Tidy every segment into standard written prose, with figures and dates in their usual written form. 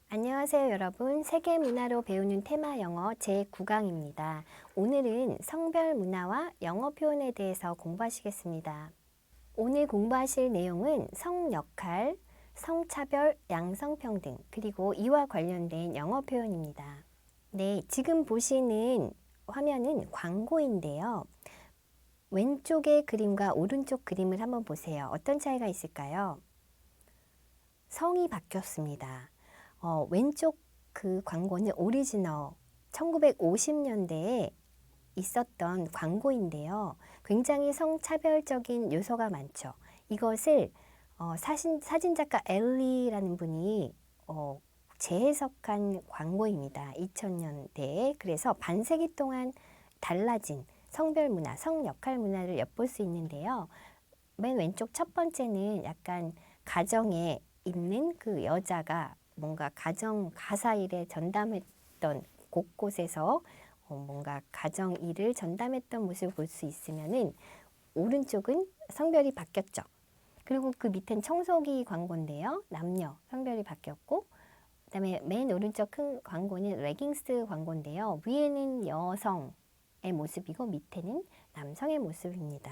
안녕하세요, 여러분. 세계 문화로 배우는 테마 영어 제9강입니다. 오늘은 성별 문화와 영어 표현에 대해서 공부하시겠습니다. 오늘 공부하실 내용은 성역할, 성차별, 양성평등, 그리고 이와 관련된 영어 표현입니다. 네, 지금 보시는 화면은 광고인데요. 왼쪽의 그림과 오른쪽 그림을 한번 보세요. 어떤 차이가 있을까요? 성이 바뀌었습니다. 왼쪽 그 광고는 오리지널 1950년대에 있었던 광고인데요. 굉장히 성차별적인 요소가 많죠. 이것을 사진작가 엘리라는 분이 재해석한 광고입니다. 2000년대에. 그래서 반세기 동안 달라진 성별 문화, 성역할 문화를 엿볼 수 있는데요. 맨 왼쪽 첫 번째는 약간 가정에 있는 그 여자가 뭔가 가정 가사일에 전담했던 곳곳에서 뭔가 가정 일을 전담했던 모습을 볼 수 있으면은 오른쪽은 성별이 바뀌었죠. 그리고 그 밑엔 청소기 광고인데요. 남녀 성별이 바뀌었고, 그다음에 맨 오른쪽 큰 광고는 레깅스 광고인데요. 위에는 여성의 모습이고 밑에는 남성의 모습입니다.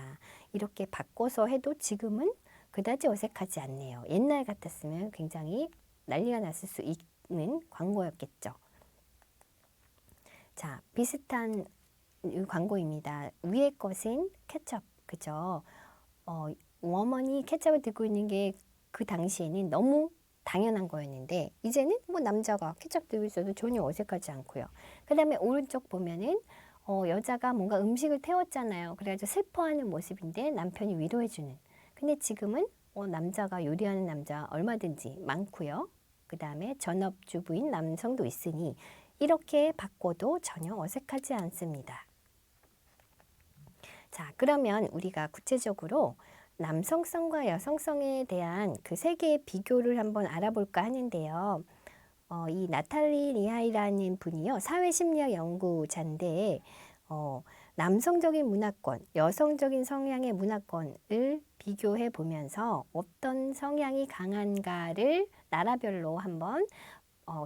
이렇게 바꿔서 해도 지금은 그다지 어색하지 않네요. 옛날 같았으면 굉장히 난리가 났을 수 있는 광고였겠죠. 자, 비슷한 광고입니다. 위에 것은 케첩, 그죠? 워먼이 케첩을 들고 있는 게 그 당시에는 너무 당연한 거였는데 이제는 뭐 남자가 케첩 들고 있어도 전혀 어색하지 않고요. 그 다음에 오른쪽 보면은 여자가 뭔가 음식을 태웠잖아요. 그래가지고 슬퍼하는 모습인데 남편이 위로해주는. 근데 지금은 남자가 요리하는 남자 얼마든지 많고요. 그 다음에 전업주부인 남성도 있으니 이렇게 바꿔도 전혀 어색하지 않습니다. 자, 그러면 우리가 구체적으로 남성성과 여성성에 대한 그 세 개의 비교를 한번 알아볼까 하는데요. 이 나탈리 리하이라는 분이요, 사회심리학 연구자인데 남성적인 문화권, 여성적인 성향의 문화권을 비교해 보면서 어떤 성향이 강한가를 나라별로 한번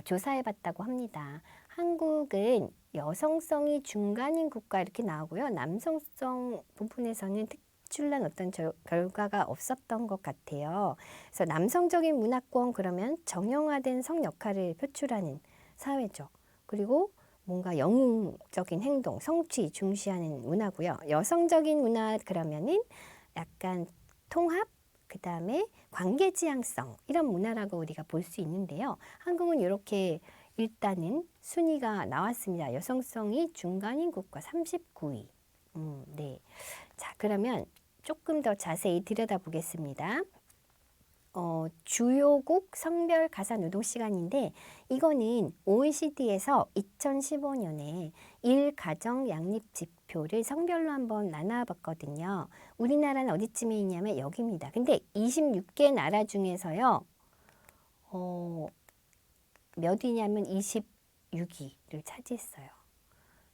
조사해 봤다고 합니다. 한국은 여성성이 중간인 국가 이렇게 나오고요. 남성성 부분에서는 특출난 어떤 결과가 없었던 것 같아요. 그래서 남성적인 문화권 그러면 정형화된 성 역할을 표출하는 사회죠. 그리고 뭔가 영웅적인 행동, 성취 중시하는 문화고요. 여성적인 문화 그러면은 약간 통합, 그 다음에 관계지향성 이런 문화라고 우리가 볼 수 있는데요. 한국은 이렇게 일단은 순위가 나왔습니다. 여성성이 중간인 국가 39위. 네. 자, 그러면 조금 더 자세히 들여다보겠습니다. 주요국 성별 가사 노동 시간인데 이거는 OECD에서 2015년에 일가정 양립 지표를 성별로 한번 나눠봤거든요. 우리나라는 어디쯤에 있냐면 여기입니다. 근데 26개 나라 중에서요. 몇 위냐면 26위를 차지했어요.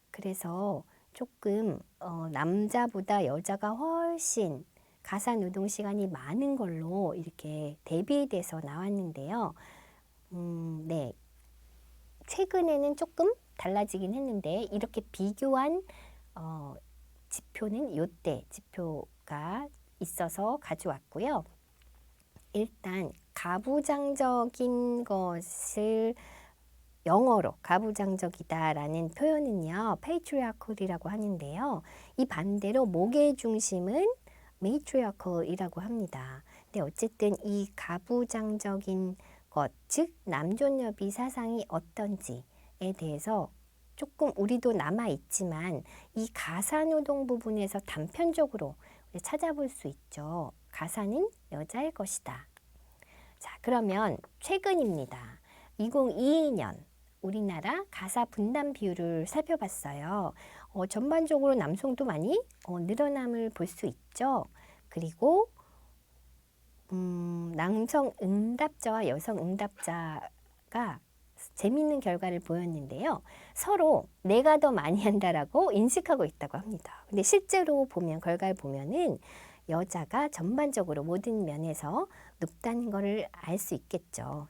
그래서 조금 남자보다 여자가 훨씬 가사 노동 시간이 많은 걸로 이렇게 대비돼서 나왔는데요. 네. 최근에는 조금 달라지긴 했는데 이렇게 비교한 지표는 요때 지표가 있어서 가져왔고요. 일단 가부장적인 것을 영어로 가부장적이다라는 표현은요, patriarchal이라고 하는데요. 이 반대로 목의 중심은 matriarchal이라고 합니다. 근데 어쨌든 이 가부장적인 것, 즉 남존여비 사상이 어떤지에 대해서 조금 우리도 남아 있지만 이 가사노동 부분에서 단편적으로 찾아볼 수 있죠. 가사는 여자의 것이다. 자, 그러면 최근입니다. 2022년 우리나라 가사 분담 비율을 살펴봤어요. 전반적으로 남성도 많이 늘어남을 볼 수 있죠. 그리고 남성 응답자와 여성 응답자가 재미있는 결과를 보였는데요. 서로 내가 더 많이 한다라고 인식하고 있다고 합니다. 근데 실제로 보면 결과를 보면은 여자가 전반적으로 모든 면에서 높다는 것을 알 수 있겠죠.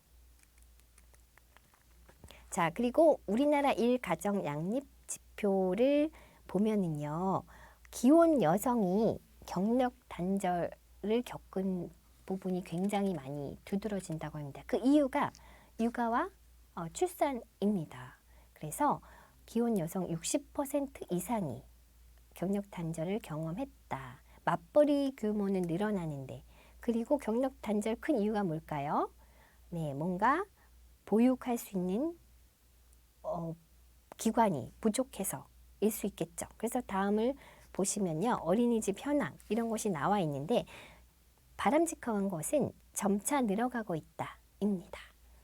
자, 그리고 우리나라 일가정 양립 지표를 보면은요, 기혼 여성이 경력 단절을 겪은 부분이 굉장히 많이 두드러진다고 합니다. 그 이유가 육아와 출산입니다. 그래서 기혼 여성 60% 이상이 경력 단절을 경험했다. 맞벌이 규모는 늘어나는데, 그리고 경력 단절 큰 이유가 뭘까요? 네, 뭔가 보육할 수 있는 기관이 부족해서일 수 있겠죠. 그래서 다음을 보시면요, 어린이집 현황 이런 것이 나와 있는데, 바람직한 것은 점차 늘어가고 있다입니다.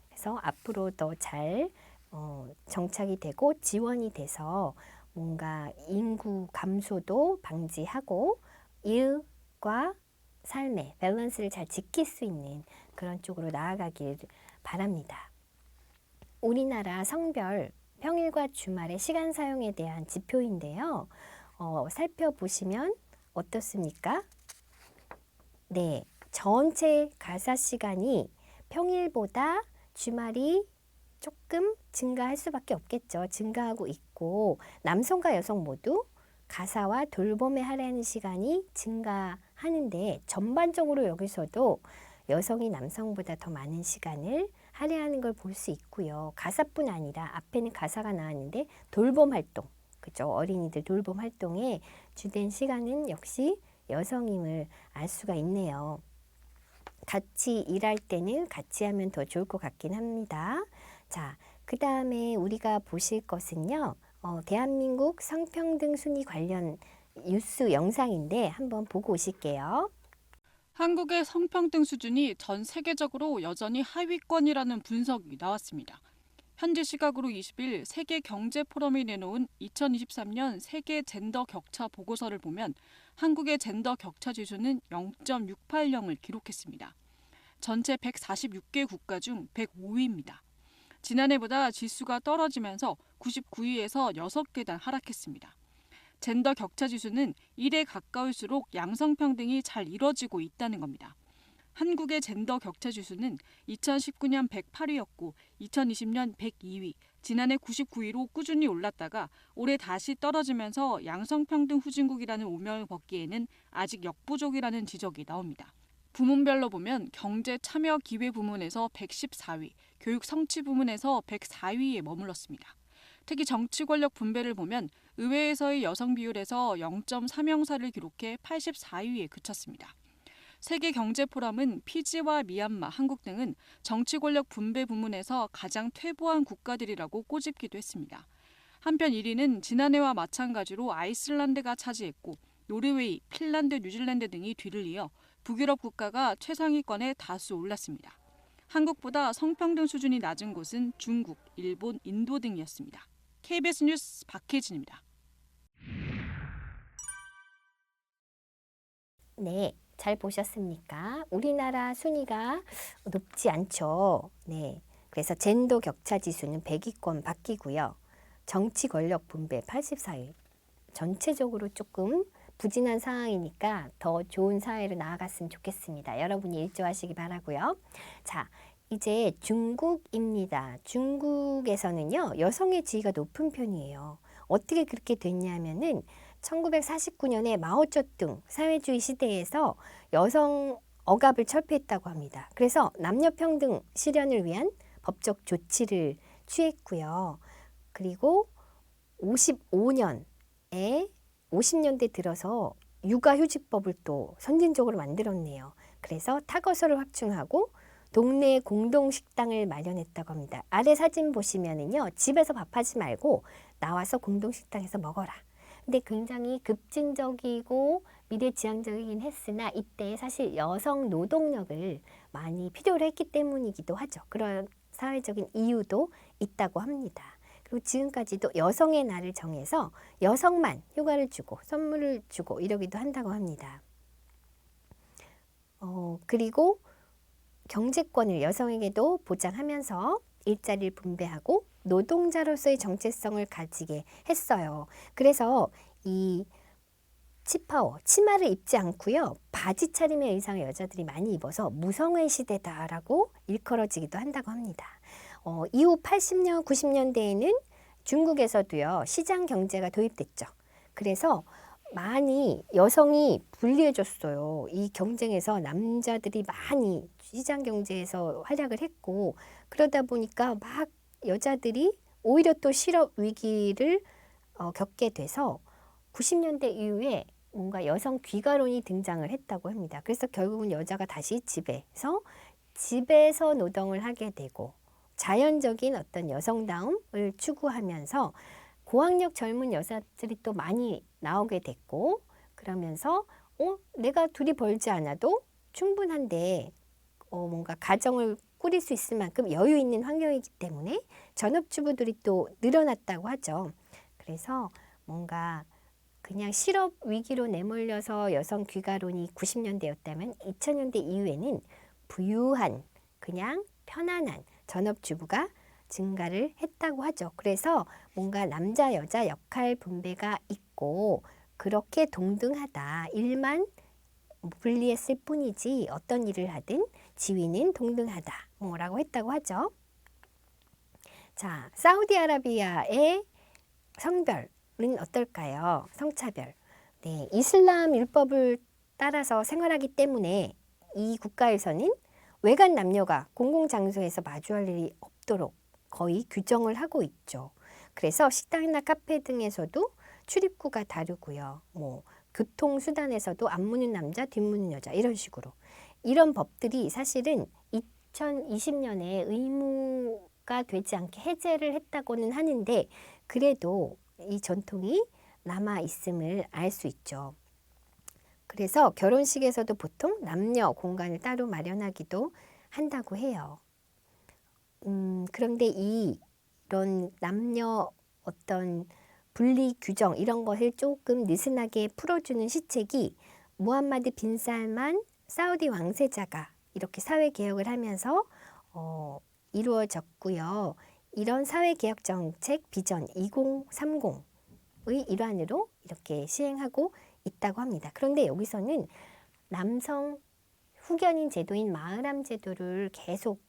그래서 앞으로 더 잘 정착이 되고 지원이 돼서 뭔가 인구 감소도 방지하고 일과 삶의 밸런스를 잘 지킬 수 있는 그런 쪽으로 나아가길 바랍니다. 우리나라 성별 평일과 주말의 시간 사용에 대한 지표인데요. 살펴보시면 어떻습니까? 네, 전체 가사 시간이 평일보다 주말이 조금 증가할 수밖에 없겠죠. 증가하고 있고, 남성과 여성 모두 가사와 돌봄에 할애하는 시간이 증가하는데, 전반적으로 여기서도 여성이 남성보다 더 많은 시간을 할애하는 걸 볼 수 있고요. 가사뿐 아니라 앞에는 가사가 나왔는데 돌봄 활동, 그죠? 어린이들 돌봄 활동에 주된 시간은 역시 여성임을 알 수가 있네요. 같이 일할 때는 같이 하면 더 좋을 것 같긴 합니다. 자, 그 다음에 우리가 보실 것은요, 대한민국 성평등 순위 관련 뉴스 영상인데 한번 보고 오실게요. 한국의 성평등 수준이 전 세계적으로 여전히 하위권이라는 분석이 나왔습니다. 현지 시각으로 20일 세계경제포럼이 내놓은 2023년 세계 젠더 격차 보고서를 보면 한국의 젠더 격차 지수는 0.680을 기록했습니다. 전체 146개 국가 중 105위입니다. 지난해보다 지수가 떨어지면서 99위에서 6계단 하락했습니다. 젠더 격차 지수는 1에 가까울수록 양성평등이 잘 이뤄지고 있다는 겁니다. 한국의 젠더 격차 지수는 2019년 108위였고 2020년 102위, 지난해 99위로 꾸준히 올랐다가 올해 다시 떨어지면서 양성평등 후진국이라는 오명을 벗기에는 아직 역부족이라는 지적이 나옵니다. 부문별로 보면 경제 참여 기회 부문에서 114위, 교육 성취 부문에서 104위에 머물렀습니다. 특히 정치 권력 분배를 보면 의회에서의 여성 비율에서 0.3형사를 기록해 84위에 그쳤습니다. 세계경제포럼은 피지와 미얀마, 한국 등은 정치 권력 분배 부문에서 가장 퇴보한 국가들이라고 꼬집기도 했습니다. 한편 1위는 지난해와 마찬가지로 아이슬란드가 차지했고 노르웨이, 핀란드, 뉴질랜드 등이 뒤를 이어 북유럽 국가가 최상위권에 다수 올랐습니다. 한국보다 성평등 수준이 낮은 곳은 중국, 일본, 인도 등이었습니다. KBS 뉴스 박혜진입니다. 네, 잘 보셨습니까? 우리나라 순위가 높지 않죠. 네, 그래서 젠더 격차 지수는 100위권 바뀌고요. 정치 권력 분배 84위. 전체적으로 조금 부진한 상황이니까 더 좋은 사회로 나아갔으면 좋겠습니다. 여러분이 일조하시기 바라고요. 자, 이제 중국입니다. 중국에서는요, 여성의 지위가 높은 편이에요. 어떻게 그렇게 됐냐면은 1949년에 마오쩌둥 사회주의 시대에서 여성 억압을 철폐했다고 합니다. 그래서 남녀평등 실현을 위한 법적 조치를 취했고요. 그리고 55년에 50년대 들어서 육아휴직법을 또 선진적으로 만들었네요. 그래서 타거서를 확충하고 동네 공동식당을 마련했다고 합니다. 아래 사진 보시면은요, 집에서 밥하지 말고 나와서 공동식당에서 먹어라. 근데 굉장히 급진적이고 미래지향적이긴 했으나 이때 사실 여성 노동력을 많이 필요로 했기 때문이기도 하죠. 그런 사회적인 이유도 있다고 합니다. 그리고 지금까지도 여성의 날을 정해서 여성만 휴가를 주고 선물을 주고 이러기도 한다고 합니다. 그리고 경제권을 여성에게도 보장하면서 일자리를 분배하고 노동자로서의 정체성을 가지게 했어요. 그래서 이 치파오, 치마를 입지 않고요. 바지 차림의 의상을 여자들이 많이 입어서 무성의 시대다라고 일컬어지기도 한다고 합니다. 이후 80년, 90년대에는 중국에서도요, 시장 경제가 도입됐죠. 그래서 많이 여성이 불리해졌어요. 이 경쟁에서 남자들이 많이 시장 경제에서 활약을 했고, 그러다 보니까 막 여자들이 오히려 또 실업 위기를 겪게 돼서 90년대 이후에 뭔가 여성 귀가론이 등장을 했다고 합니다. 그래서 결국은 여자가 다시 집에서 노동을 하게 되고 자연적인 어떤 여성다움을 추구하면서 고학력 젊은 여자들이 또 많이 나오게 됐고, 그러면서 내가 둘이 벌지 않아도 충분한데 뭔가 가정을 꾸릴 수 있을 만큼 여유 있는 환경이기 때문에 전업주부들이 또 늘어났다고 하죠. 그래서 뭔가 그냥 실업 위기로 내몰려서 여성 귀가론이 90년대였다면 2000년대 이후에는 부유한, 그냥 편안한 전업주부가 증가를 했다고 하죠. 그래서 뭔가 남자 여자 역할 분배가 있고 그렇게 동등하다. 일만 분리했을 뿐이지 어떤 일을 하든 지위는 동등하다. 뭐라고 했다고 하죠. 자, 사우디아라비아의 성별은 어떨까요? 성차별. 네, 이슬람 율법을 따라서 생활하기 때문에 이 국가에서는 외간 남녀가 공공장소에서 마주할 일이 없도록 거의 규정을 하고 있죠. 그래서 식당이나 카페 등에서도 출입구가 다르고요. 교통수단에서도 앞문은 남자, 뒷문은 여자 이런 식으로. 이런 법들이 사실은 2020년에 의무가 되지 않게 해제를 했다고는 하는데 그래도 이 전통이 남아 있음을 알 수 있죠. 그래서 결혼식에서도 보통 남녀 공간을 따로 마련하기도 한다고 해요. 그런데 이런 남녀 어떤 분리 규정 이런 것을 조금 느슨하게 풀어주는 시책이 무함마드 빈 살만 사우디 왕세자가 이렇게 사회개혁을 하면서 이루어졌고요. 이런 사회개혁 정책 비전 2030의 일환으로 이렇게 시행하고 있다고 합니다. 그런데 여기서는 남성 후견인 제도인 마흐람 제도를 계속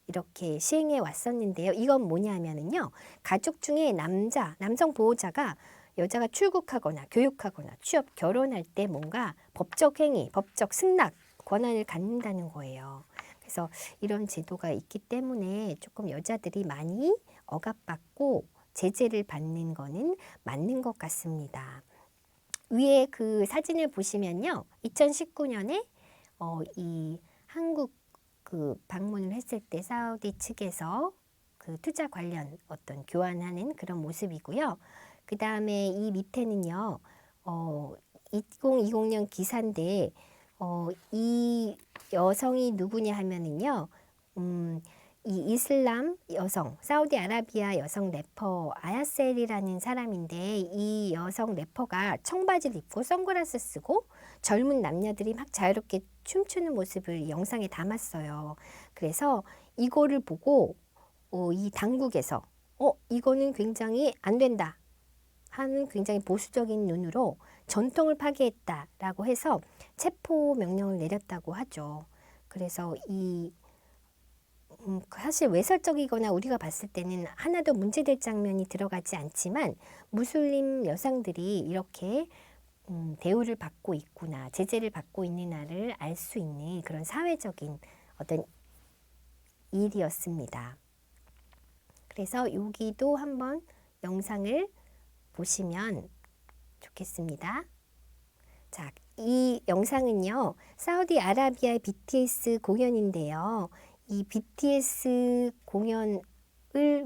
이렇게 시행해 왔었는데요. 이건 뭐냐면은요. 가족 중에 남성 보호자가 여자가 출국하거나 교육하거나 취업, 결혼할 때 뭔가 법적 행위, 법적 승낙 권한을 갖는다는 거예요. 그래서 이런 제도가 있기 때문에 조금 여자들이 많이 억압받고 제재를 받는 거는 맞는 것 같습니다. 위에 그 사진을 보시면요. 2019년에 이 한국 그 방문을 했을 때 사우디 측에서 그 투자 관련 어떤 교환하는 그런 모습이고요. 그 다음에 이 밑에는요. 2020년 기사인데 이 여성이 누구냐 하면은요. 이 이슬람 여성, 사우디아라비아 여성 래퍼 아야셀이라는 사람인데 이 여성 래퍼가 청바지를 입고 선글라스 쓰고 젊은 남녀들이 막 자유롭게 춤추는 모습을 영상에 담았어요. 그래서 이거를 보고 이 당국에서 이거는 굉장히 안 된다 하는 굉장히 보수적인 눈으로 전통을 파괴했다라고 해서 체포 명령을 내렸다고 하죠. 그래서 사실 외설적이거나 우리가 봤을 때는 하나도 문제될 장면이 들어가지 않지만 무슬림 여성들이 이렇게 대우를 받고 있구나, 제재를 받고 있는 나를 알 수 있는 그런 사회적인 어떤 일이었습니다. 그래서 여기도 한번 영상을 보시면 좋겠습니다. 자, 이 영상은요, 사우디아라비아의 BTS 공연인데요. 이 BTS 공연을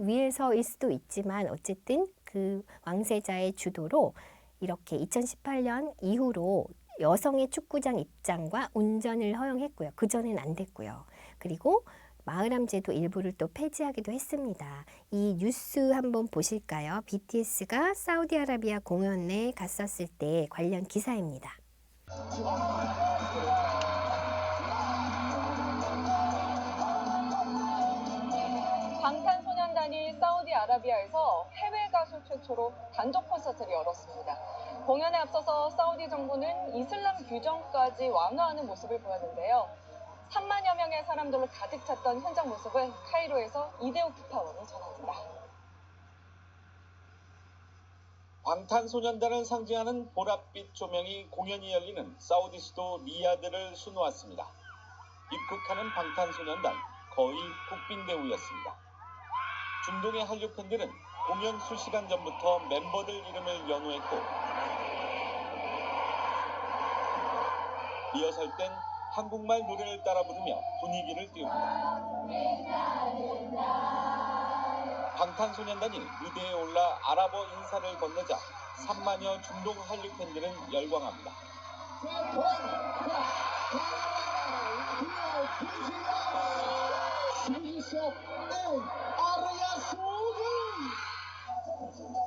위해서일 수도 있지만 어쨌든 그 왕세자의 주도로 이렇게 2018년 이후로 여성의 축구장 입장과 운전을 허용했고요. 그전엔 안 됐고요. 그리고 마흐람 제도 일부를 또 폐지하기도 했습니다. 이 뉴스 한번 보실까요? BTS가 사우디아라비아 공연에 갔었을 때 관련 기사입니다. 방탄소년단이 사우디아라비아에서 해외 가수 최초로 단독 콘서트를 열었습니다. 공연에 앞서서 사우디 정부는 이슬람 규정까지 완화하는 모습을 보였는데요. 3만여 명의 사람들로 가득 찼던 현장 모습을 카이로에서 이대호 기타원이 전합니다. 방탄소년단을 상징하는 보랏빛 조명이 공연이 열리는 사우디 수도 리야드를 수놓았습니다. 입국하는 방탄소년단 거의 국빈대우였습니다. 중동의 한류 팬들은 공연 수시간 전부터 멤버들 이름을 연호했고 리허설 땐 한국말 노래를 따라 부르며 분위기를 띄웁니다. 방탄소년단이 무대에 올라 아랍어 인사를 건네자 3만여 중동 한류 팬들은 열광합니다.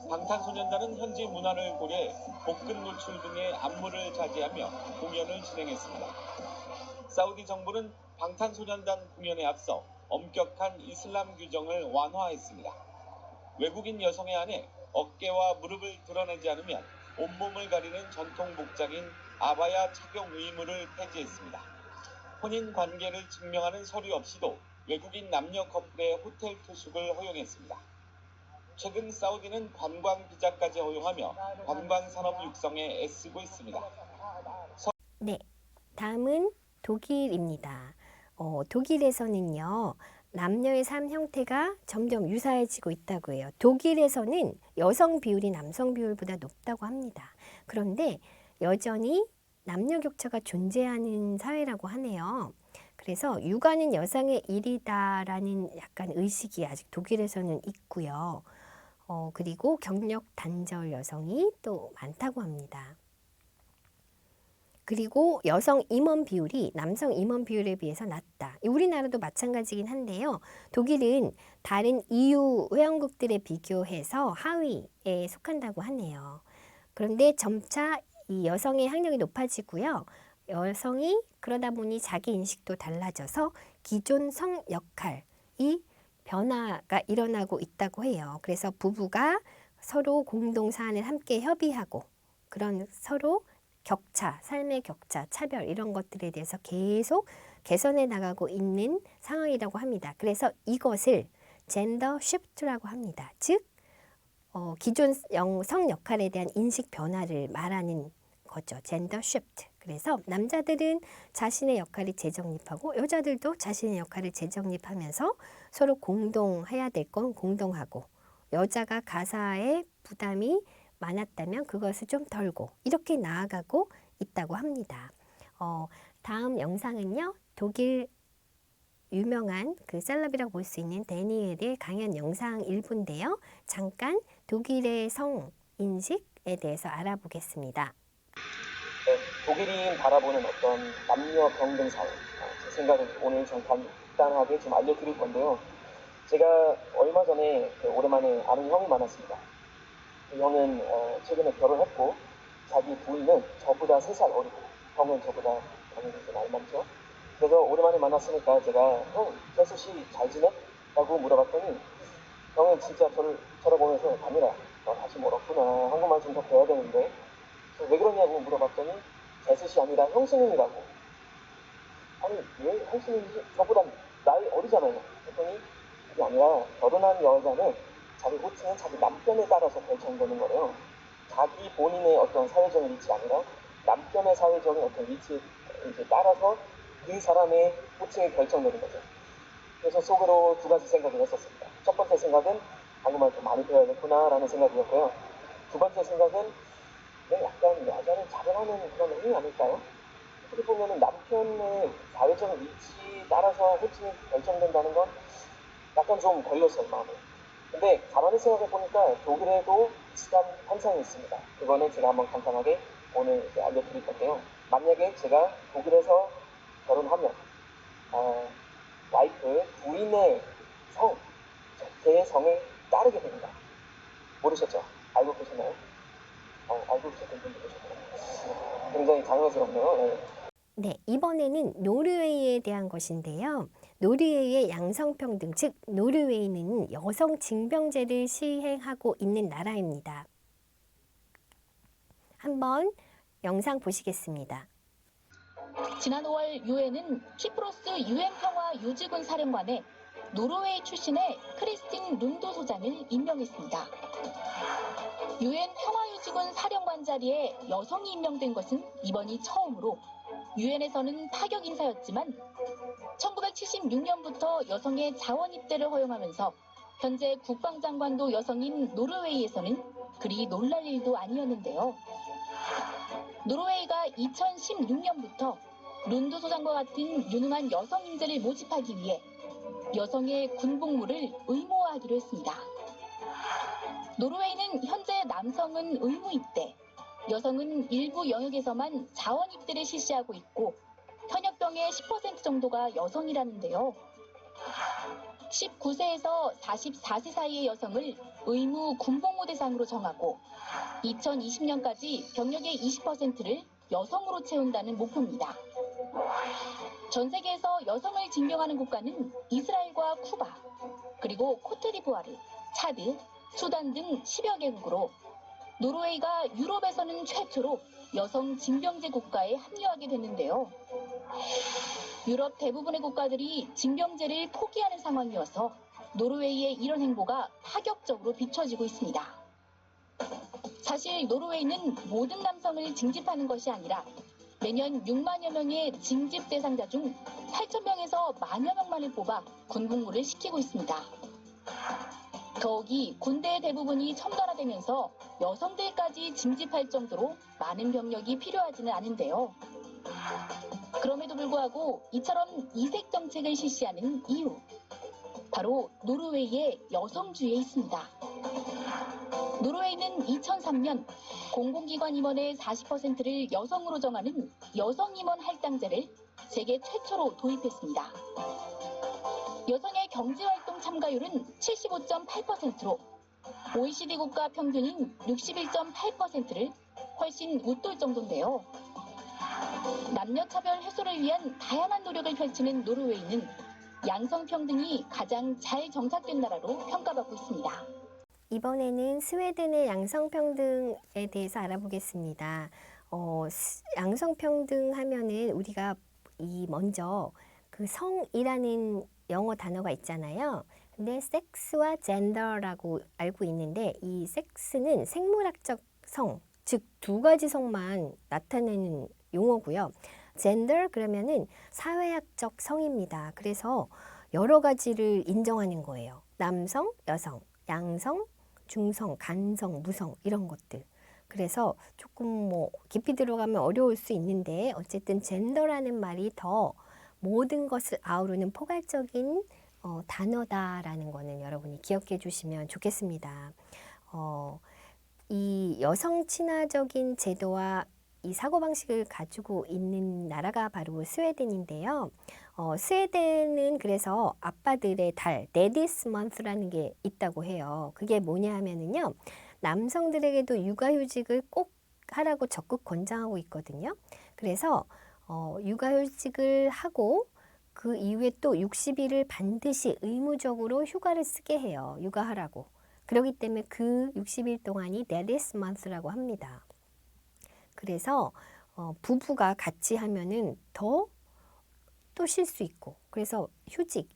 방탄소년단은 현지 문화를 고려해 복근 노출 등의 안무를 자제하며 공연을 진행했습니다. 사우디 정부는 방탄소년단 공연에 앞서 엄격한 이슬람 규정을 완화했습니다. 외국인 여성에 한해 어깨와 무릎을 드러내지 않으면 온몸을 가리는 전통 복장인 아바야 착용 의무를 폐지했습니다. 혼인 관계를 증명하는 서류 없이도 외국인 남녀 커플의 호텔 투숙을 허용했습니다. 최근 사우디는 관광 비자까지 허용하며 관광 산업 육성에 애쓰고 있습니다. 네, 다음은 독일입니다. 독일에서는요, 남녀의 삶 형태가 점점 유사해지고 있다고 해요. 독일에서는 여성 비율이 남성 비율보다 높다고 합니다. 그런데 여전히 남녀 격차가 존재하는 사회라고 하네요. 그래서 육아는 여성의 일이다라는 약간 의식이 아직 독일에서는 있고요. 그리고 경력 단절 여성이 또 많다고 합니다. 그리고 여성 임원 비율이 남성 임원 비율에 비해서 낮다. 우리나라도 마찬가지긴 한데요. 독일은 다른 EU 회원국들에 비교해서 하위에 속한다고 하네요. 그런데 점차 이 여성의 학력이 높아지고요. 여성이 그러다 보니 자기 인식도 달라져서 기존 성 역할이 변화가 일어나고 있다고 해요. 그래서 부부가 서로 공동 사안을 함께 협의하고 그런 서로 격차, 삶의 격차, 차별 이런 것들에 대해서 계속 개선해 나가고 있는 상황이라고 합니다. 그래서 이것을 젠더 쉬프트라고 합니다. 즉 기존 성 역할에 대한 인식 변화를 말하는 거죠. 젠더 쉬프트. 그래서 남자들은 자신의 역할을 재정립하고 여자들도 자신의 역할을 재정립하면서 서로 공동해야 될 건 공동하고 여자가 가사에 부담이 많았다면 그것을 좀 덜고 이렇게 나아가고 있다고 합니다. 다음 영상은요. 독일 유명한 그 셀럽이라고 볼 수 있는 데니엘의 강연 영상 일부인데요. 잠깐 독일의 성인식에 대해서 알아보겠습니다. 독일인 바라보는 어떤 남녀 평등 사회, 제 생각을 오늘 좀 간단하게 좀 알려드릴 건데요. 제가 얼마 전에 오랜만에 아는 형이 많았습니다. 그 형은 최근에 결혼했고 자기 부인은 저보다 3살 어리고 형은 저보다 당연히 좀 나이 많죠. 그래서 오랜만에 만났으니까 제가 형, 재수 씨 잘 지내? 라고 물어봤더니 형은 진짜 저를 쳐다보면서 담이라 너 다시 멀었구나. 한국말 좀 더 배워야 되는데 왜 그러냐고 물어봤더니 재수 씨 아니라 형수님이라고. 아니 왜 형수님이지? 저보다 나이 어리잖아요. 그랬더니 그게 아니라 결혼한 여자는 자기 호칭은 자기 남편에 따라서 결정되는 거래요. 자기 본인의 어떤 사회적인 위치가 아니라 남편의 사회적인 어떤 위치에 이제 따라서 그 사람의 호칭이 결정되는 거죠. 그래서 속으로 2가지 생각을 했었습니다. 첫 번째 생각은 한국말 좀 많이 배워야겠구나라는 생각이었고요. 2번째 생각은 약간 여자는 자변하는 그런 행위 아닐까요? 어떻게 보면 남편의 사회적인 위치에 따라서 호칭이 결정된다는 건 약간 좀 걸렸어요, 마음에. 근데 가만히 생각해 보니까 독일에도 비슷한 현상이 있습니다. 그거는 제가 한번 간단하게 오늘 이제 알려드릴 건데요. 만약에 제가 독일에서 결혼하면 와이프, 부인의 성, 제 성을 따르게 됩니다. 모르셨죠? 알고 계셨나요? 알고 계셨던 분들 계셨나요? 굉장히 당황스럽네요. 네. 네, 이번에는 노르웨이에 대한 것인데요. 노르웨이의 양성평등, 즉 노르웨이는 여성 징병제를 시행하고 있는 나라입니다. 한번 영상 보시겠습니다. 지난 5월 유엔은 키프로스 유엔 평화 유지군 사령관에 노르웨이 출신의 크리스틴 룬도 소장을 임명했습니다. 유엔 평화유지군 사령관 자리에 여성이 임명된 것은 이번이 처음으로 유엔에서는 파격 인사였지만 1976년부터 여성의 자원 입대를 허용하면서 현재 국방장관도 여성인 노르웨이에서는 그리 놀랄 일도 아니었는데요. 노르웨이가 2016년부터 룬도 소장과 같은 유능한 여성 인재를 모집하기 위해 여성의 군복무를 의무화하기로 했습니다. 노르웨이는 현재 남성은 의무 입대, 여성은 일부 영역에서만 자원 입대를 실시하고 있고 현역병의 10% 정도가 여성이라는데요. 19세에서 44세 사이의 여성을 의무 군복무 대상으로 정하고 2020년까지 병력의 20%를 여성으로 채운다는 목표입니다. 전 세계에서 여성을 징병하는 국가는 이스라엘과 쿠바, 그리고 코트디부아르, 차드, 수단 등 10여 개국으로 노르웨이가 유럽에서는 최초로 여성 징병제 국가에 합류하게 됐는데요. 유럽 대부분의 국가들이 징병제를 포기하는 상황이어서 노르웨이의 이런 행보가 파격적으로 비춰지고 있습니다. 사실 노르웨이는 모든 남성을 징집하는 것이 아니라 매년 6만여 명의 징집 대상자 중 8,000명에서 만여 명만을 뽑아 군복무를 시키고 있습니다. 더욱이 군대의 대부분이 첨단화되면서 여성들까지 징집할 정도로 많은 병력이 필요하지는 않은데요. 그럼에도 불구하고 이처럼 이색 정책을 실시하는 이유, 바로 노르웨이의 여성주의에 있습니다. 노르웨이는 2003년 공공기관 임원의 40%를 여성으로 정하는 여성 임원 할당제를 세계 최초로 도입했습니다. 여성의 경제활동 참가율은 75.8%로 OECD 국가 평균인 61.8%를 훨씬 웃돌 정도인데요. 남녀차별 해소를 위한 다양한 노력을 펼치는 노르웨이는 양성평등이 가장 잘 정착된 나라로 평가받고 있습니다. 이번에는 스웨덴의 양성평등에 대해서 알아보겠습니다. 양성평등 하면은 우리가 먼저 그 성이라는 영어 단어가 있잖아요. 근데 섹스와 젠더라고 알고 있는데 이 섹스는 생물학적 성, 즉 두 가지 성만 나타내는 용어고요. 젠더 그러면은 사회학적 성입니다. 그래서 여러 가지를 인정하는 거예요. 남성, 여성, 양성, 중성, 간성, 무성 이런 것들. 그래서 조금 깊이 들어가면 어려울 수 있는데 어쨌든 젠더라는 말이 더 모든 것을 아우르는 포괄적인 단어다라는 거는 여러분이 기억해 주시면 좋겠습니다. 이 여성 친화적인 제도와 이 사고방식을 가지고 있는 나라가 바로 스웨덴인데요. 스웨덴은 그래서 아빠들의 달, Daddy's Month라는 게 있다고 해요. 그게 뭐냐 하면은요, 남성들에게도 육아휴직을 꼭 하라고 적극 권장하고 있거든요. 그래서 육아휴직을 하고 그 이후에 또 60일을 반드시 의무적으로 휴가를 쓰게 해요. 육아하라고. 그렇기 때문에 그 60일 동안이 Daddy's Month라고 합니다. 그래서 부부가 같이 하면은 더 또 쉴 수 있고, 그래서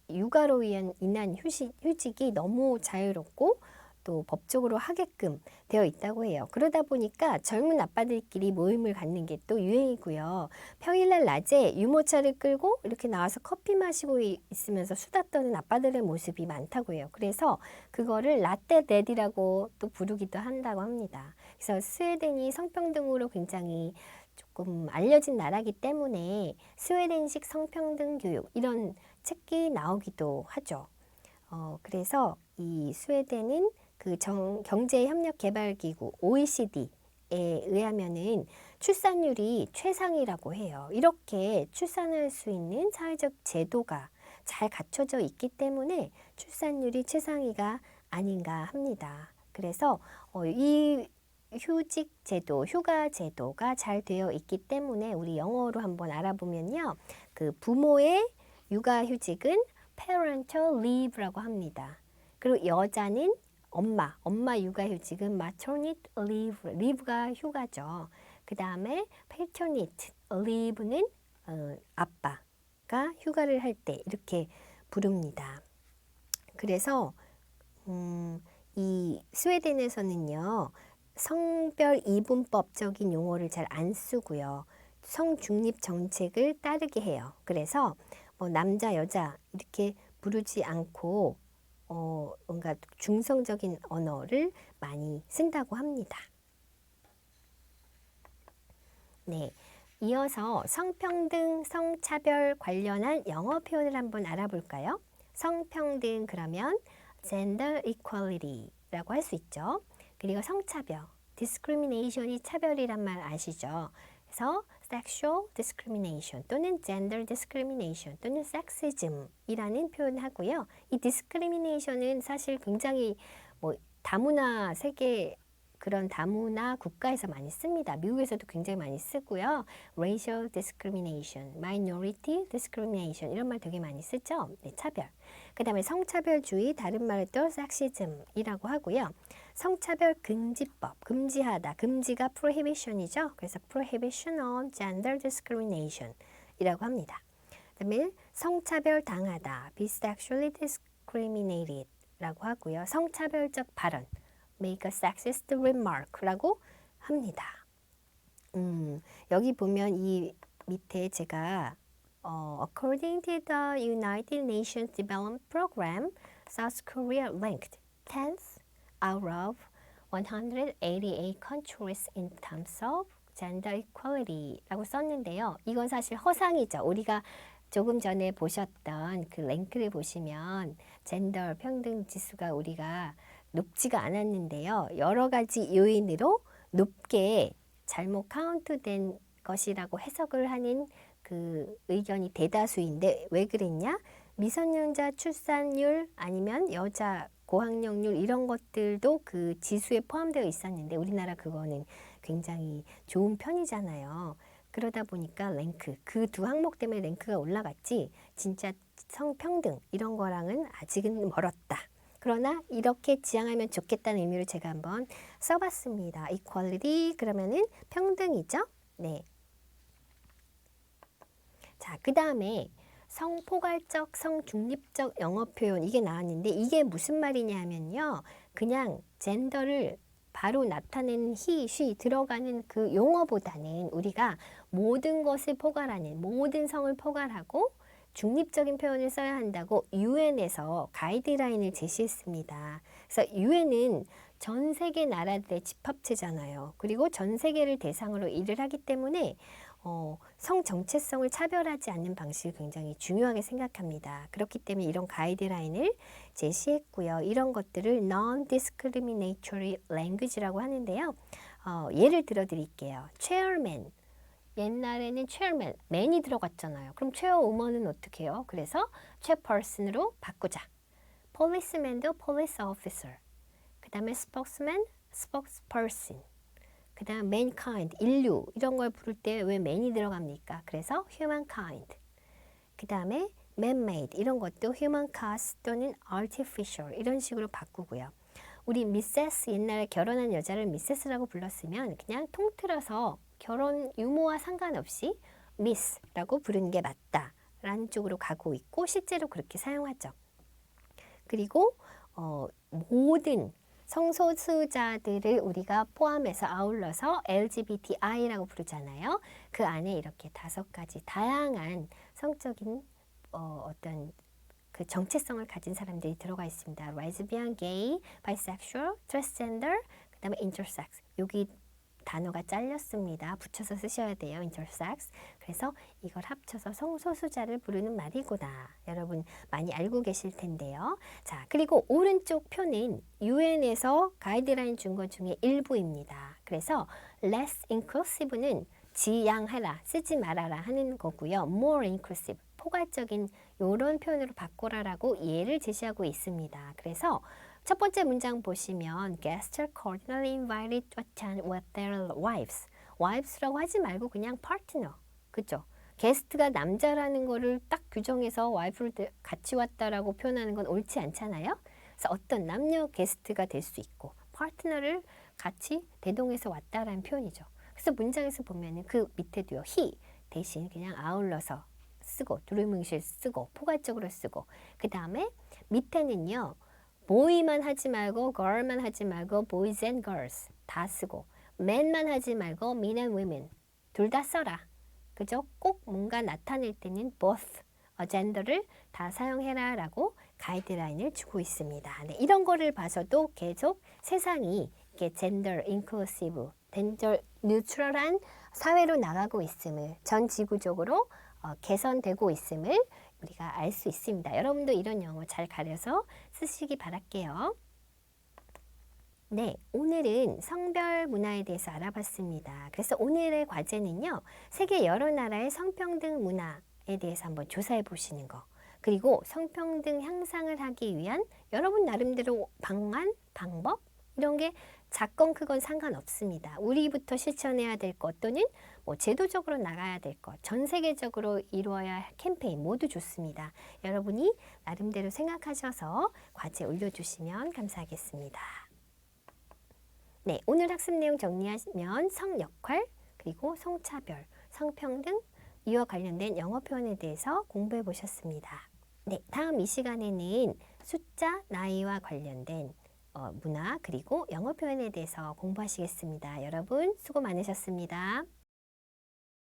육아로 인한 휴직이 너무 자유롭고 또 법적으로 하게끔 되어 있다고 해요. 그러다 보니까 젊은 아빠들끼리 모임을 갖는 게 또 유행이고요. 평일날 낮에 유모차를 끌고 이렇게 나와서 커피 마시고 있으면서 수다 떠는 아빠들의 모습이 많다고 해요. 그래서 그거를 라떼 데디라고 또 부르기도 한다고 합니다. 그래서 스웨덴이 성평등으로 굉장히 조금 알려진 나라이기 때문에 스웨덴식 성평등 교육 이런 책이 나오기도 하죠. 그래서 이 스웨덴은 그 경제협력개발기구 OECD에 의하면은 출산율이 최상이라고 해요. 이렇게 출산할 수 있는 사회적 제도가 잘 갖춰져 있기 때문에 출산율이 최상위가 아닌가 합니다. 그래서 이 휴직 제도, 휴가 제도가 잘 되어 있기 때문에 우리 영어로 한번 알아보면요. 그 부모의 육아휴직은 parental leave라고 합니다. 그리고 여자는 엄마 육아휴직은 maternity leave, leave가 휴가죠. 그 다음에 paternity leave는 아빠가 휴가를 할 때 이렇게 부릅니다. 그래서 이 스웨덴에서는요, 성별 이분법적인 용어를 잘 안 쓰고요. 성중립 정책을 따르게 해요. 그래서 뭐 남자, 여자 이렇게 부르지 않고 뭔가 중성적인 언어를 많이 쓴다고 합니다. 네, 이어서 성평등, 성차별 관련한 영어 표현을 한번 알아볼까요? 성평등 그러면 gender equality라고 할 수 있죠. 그리고 성차별, discrimination이 차별이란 말 아시죠? 그래서 sexual discrimination 또는 gender discrimination 또는 sexism이라는 표현을 하고요. 이 discrimination은 사실 굉장히 뭐 다문화 세계 그런 다문화 국가에서 많이 씁니다. 미국에서도 굉장히 많이 쓰고요. racial discrimination, minority discrimination 이런 말 되게 많이 쓰죠. 네, 차별. 그 다음에 성차별주의, 다른 말로 또 섹시즘이라고 하고요. 성차별 금지법, 금지하다, 금지가 prohibition이죠. 그래서 prohibition on gender discrimination 이라고 합니다. 그 다음에 성차별 당하다, be sexually discriminated 라고 하고요. 성차별적 발언, make a sexist remark라고 합니다. 여기 보면 이 밑에 제가 according to the United Nations Development Program, South Korea ranked 10th out of 188 countries in terms of gender equality라고 썼는데요. 이건 사실 허상이죠. 우리가 조금 전에 보셨던 그 랭크를 보시면 젠더 평등 지수가 우리가 높지가 않았는데요. 여러 가지 요인으로 높게 잘못 카운트된 것이라고 해석을 하는 그 의견이 대다수인데 왜 그랬냐? 미성년자 출산율 아니면 여자 고학력률 이런 것들도 그 지수에 포함되어 있었는데 우리나라 그거는 굉장히 좋은 편이잖아요. 그러다 보니까 랭크, 그 두 항목 때문에 랭크가 올라갔지 진짜 성평등 이런 거랑은 아직은 멀었다. 그러나 이렇게 지향하면 좋겠다는 의미로 제가 한번 써봤습니다. equality 그러면은 평등이죠. 네. 자, 그 다음에 성포괄적, 성중립적 영어 표현 이게 나왔는데 이게 무슨 말이냐 하면요. 그냥 젠더를 바로 나타내는 he, she 들어가는 그 용어보다는 우리가 모든 것을 포괄하는 모든 성을 포괄하고 중립적인 표현을 써야 한다고 UN에서 가이드라인을 제시했습니다. 그래서 UN은 전 세계 나라들의 집합체잖아요. 그리고 전 세계를 대상으로 일을 하기 때문에 성 정체성을 차별하지 않는 방식을 굉장히 중요하게 생각합니다. 그렇기 때문에 이런 가이드라인을 제시했고요. 이런 것들을 non-discriminatory language라고 하는데요. 예를 들어 드릴게요. chairman. 옛날에는 chairman, man이 들어갔잖아요. 그럼 chairwoman은 어떻게 해요? 그래서 chairperson으로 바꾸자. policeman도 police officer. 그 다음에 spokesman, spokesperson. 그 다음 mankind, 인류 이런 걸 부를 때 왜 man이 들어갑니까? 그래서 humankind. 그 다음에 man-made 이런 것도 human cause 또는 artificial 이런 식으로 바꾸고요. 우리 미세스 옛날에 결혼한 여자를 미세스라고 불렀으면 그냥 통틀어서 결혼 유무와 상관없이 미스라고 부르는 게 맞다라는 쪽으로 가고 있고 실제로 그렇게 사용하죠. 그리고 모든 성소수자들을 우리가 포함해서 아울러서 LGBTI라고 부르잖아요. 그 안에 이렇게 5가지 다양한 성적인 어떤 그 정체성을 가진 사람들이 들어가 있습니다. 레즈비안, 게이, 바이섹슈얼, 트랜스젠더, 그 다음에 인터섹스. 여기 단어가 잘렸습니다. 붙여서 쓰셔야 돼요. intersex. 그래서 이걸 합쳐서 성소수자를 부르는 말이구나. 여러분 많이 알고 계실 텐데요. 자, 그리고 오른쪽 표는 UN에서 가이드라인 준 것 중에 일부입니다. 그래서 less inclusive는 지양하라, 쓰지 말아라 하는 거고요. more inclusive, 포괄적인 이런 표현으로 바꿔라라고 예를 제시하고 있습니다. 그래서 첫 번째 문장 보시면 guests are cordially invited to attend with their wives. wives라고 하지 말고 그냥 partner. 그죠? 게스트가 남자라는 거를 딱 규정해서 와이프를 같이 왔다라고 표현하는 건 옳지 않잖아요. 그래서 어떤 남녀 게스트가 될 수 있고 파트너를 같이 대동해서 왔다라는 표현이죠. 그래서 문장에서 보면은 그 밑에도요. he, 대신 그냥 아울러서 쓰고 두루뭉실 쓰고 포괄적으로 쓰고 그 다음에 밑에는요. boy만 하지 말고 girl만 하지 말고 boys and girls 다 쓰고 man만 하지 말고 men and women 둘 다 써라. 그죠? 꼭 뭔가 나타낼 때는 both gender를 다 사용해라 라고 가이드라인을 주고 있습니다. 네, 이런 거를 봐서도 계속 세상이 이렇게 gender inclusive, gender neutral한 사회로 나가고 있음을 전 지구적으로 개선되고 있음을 우리가 알 수 있습니다. 여러분도 이런 영어 잘 가려서 쓰시기 바랄게요. 네, 오늘은 성별 문화에 대해서 알아봤습니다. 그래서 오늘의 과제는요. 세계 여러 나라의 성평등 문화에 대해서 한번 조사해 보시는 거. 그리고 성평등 향상을 하기 위한 여러분 나름대로 방안, 방법 이런 게 작건 크건 상관없습니다. 우리부터 실천해야 될 것 또는 뭐 제도적으로 나가야 될 것, 전 세계적으로 이루어야 할 캠페인 모두 좋습니다. 여러분이 나름대로 생각하셔서 과제 올려주시면 감사하겠습니다. 네, 오늘 학습 내용 정리하면 성역할, 그리고 성차별, 성평등, 이와 관련된 영어 표현에 대해서 공부해 보셨습니다. 네, 다음 이 시간에는 숫자, 나이와 관련된 문화, 그리고 영어 표현에 대해서 공부하시겠습니다. 여러분 수고 많으셨습니다.